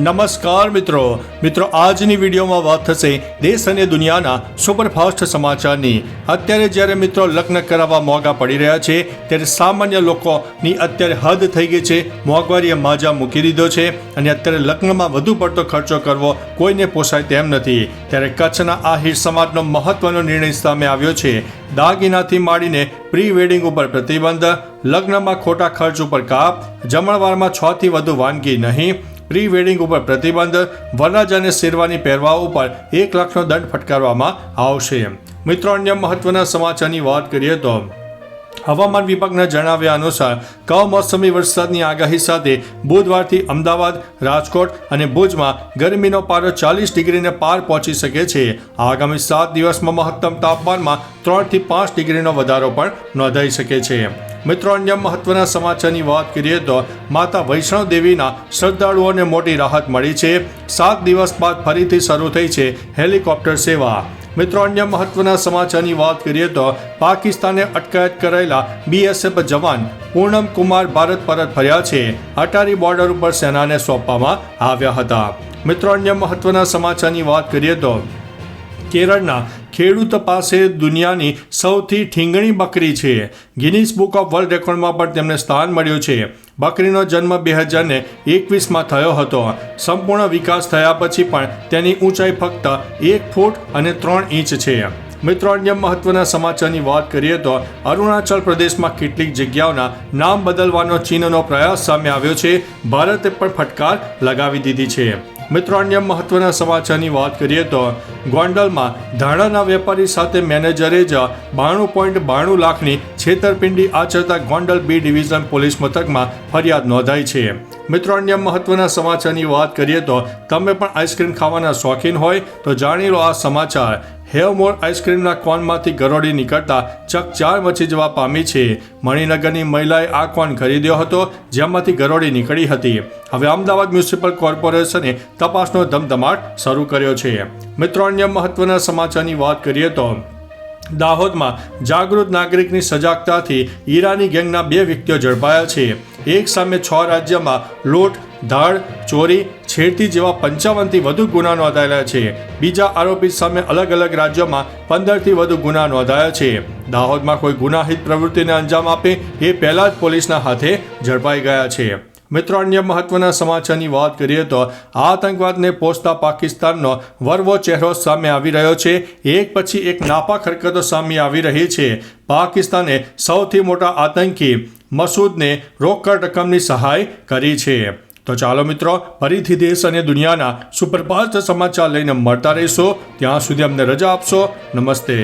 નમસ્કાર મિત્રો આજની વિડીયોમાં વાત થશે દેશ અને દુનિયાના સુપરફાસ્ટ સમાચારની। અત્યારે જ્યારે મિત્રો લગ્ન કરાવવા મોંઘા પડી રહ્યા છે ત્યારે સામાન્ય લોકોની અત્યારે હદ થઈ ગઈ છે, મોંઘવારીએ માજા મૂકી દીધો છે અને અત્યારે લગ્નમાં વધુ પડતો ખર્ચો કરવો કોઈને પોસાય તેમ નથી। ત્યારે કચ્છના આહિર સમાજનો મહત્વનો નિર્ણય સામે આવ્યો છે। દાગીનાથી માંડીને પ્રી વેડિંગ ઉપર પ્રતિબંધ, લગ્નમાં ખોટા ખર્ચ ઉપર કાપ, જમણવારમાં 6 થી વધુ વાનગી નહીં, પ્રી વેડિંગ ઉપર પ્રતિબંધ, વરરાજાને શેરવાની પહેરવા ઉપર 1 લાખનો દંડ ફટકારવામાં આવશે। મિત્રો, અન્ય મહત્વના સમાચારની વાત કરીએ તો હવામાન વિભાગના જણાવ્યા અનુસાર કમોસમી વરસાદની આગાહી સાથે બુધવારથી અમદાવાદ, રાજકોટ અને ભુજમાં ગરમીનો પારો 40 ડિગ્રીને પાર પહોંચી શકે છે। આગામી 7 દિવસમાં મહત્તમ તાપમાનમાં 3 થી 5 ડિગ્રીનો વધારો પણ નોંધાઈ શકે છે। મિત્રો, અન્ય મહત્વના સમાચારની વાત કરીએ તો માતા વૈષ્ણવ દેવીના શ્રદ્ધાળુઓને મોટી રાહત મળી છે। 7 દિવસ બાદ ફરીથી શરૂ થઈ છે હેલિકોપ્ટર સેવા। મિત્રો, અન્ય મહત્વના સમાચારની વાત કરીએ તો પાકિસ્તાને અટકાયત કરાયેલા BSF જવાન પૂનમ કુમાર ભારત પરત ફર્યા છે। અટારી બોર્ડર ઉપર સેનાને સોંપવામાં આવ્યા હતા। મિત્રો, અન્ય મહત્વના સમાચારની વાત કરીએ તો કેરળના ખેડૂત પાસે દુનિયાની સૌથી ઠીંગણી બકરી છે। ગિનીસ બુક ઓફ વર્લ્ડ રેકોર્ડમાં પણ તેમને સ્થાન મળ્યું છે। બકરીનો જન્મ 2021માં થયો હતો। સંપૂર્ણ વિકાસ થયા પછી પણ તેની ઊંચાઈ ફક્ત 1 ફૂટ અને 3 ઇંચ છે। મિત્રો, અન્ય મહત્વના સમાચારની વાત કરીએ તો અરુણાચલ પ્રદેશમાં કેટલીક જગ્યાઓના નામ બદલવાનો ચીનનો પ્રયાસ સામે આવ્યો છે। ભારતે પણ ફટકાર લગાવી દીધી છે। મિત્રો, અન્ય મહત્વના સમાચારની વાત કરીએ તો ગોંડલમાં ધાણાના વેપારી સાથે મેનેજરે જ 92.92 લાખની છેતરપિંડી આચરતા ગોંડલ B ડિવિઝન પોલીસ મથકમાં ફરિયાદ નોંધાઈ છે। મિત્રો, અન્ય મહત્વના સમાચારની વાત કરીએ તો તમે પણ આઈસ્ક્રીમ ખાવાના શોખીન હોય તો જાણી લો આ સમાચાર। હેવમોર આઈસ્ક્રીમના કોનમાંથી ગરોળી નીકળતા ચકચાર મચી જવા પામી છે। મણિનગરની મહિલાએ આ કોન ખરીદ્યો હતો જેમાંથી ગરોળી નીકળી હતી। હવે અમદાવાદ મ્યુનિસિપલ કોર્પોરેશને તપાસનો ધમધમાટ શરૂ કર્યો છે। મિત્રો, અન્ય મહત્વના સમાચારની વાત કરીએ તો દાહોદમાં જાગૃત નાગરિકની સજાગતાથી ઈરાની ગેંગના 2 વ્યક્તિઓ ઝડપાયા છે। એક સામે 6 રાજ્યમાં લૂંટ, ધાડ, ચોરી, છેડતી જેવા 55 થી વધુ ગુના નોંધાયેલા છે। બીજા આરોપી સામે અલગ અલગ રાજ્યોમાં 15 થી વધુ ગુના નોંધાયા છે। દાહોદમાં કોઈ ગુનાહિત પ્રવૃત્તિને અંજામ આપે એ પહેલા જ પોલીસના હાથે ઝડપાઈ ગયા છે। મિત્રો, અન્ય મહત્વના સમાચારની વાત કરીએ તો આતંકવાદને પોષતા પાકિસ્તાનનો વરવો ચહેરો સામે આવી રહ્યો છે। એક પછી એક નાપાક હરકતો સામે આવી રહી છે। પાકિસ્તાને સૌથી મોટા આતંકી મસૂદને રોકડ રકમની સહાય કરી છે। તો ચાલો મિત્રો, ફરીથી દેશ અને દુનિયાના સુપરફાસ્ટ સમાચાર લઈને મળતા રહીશો। ત્યાં સુધી અમને રજા આપશો। નમસ્તે।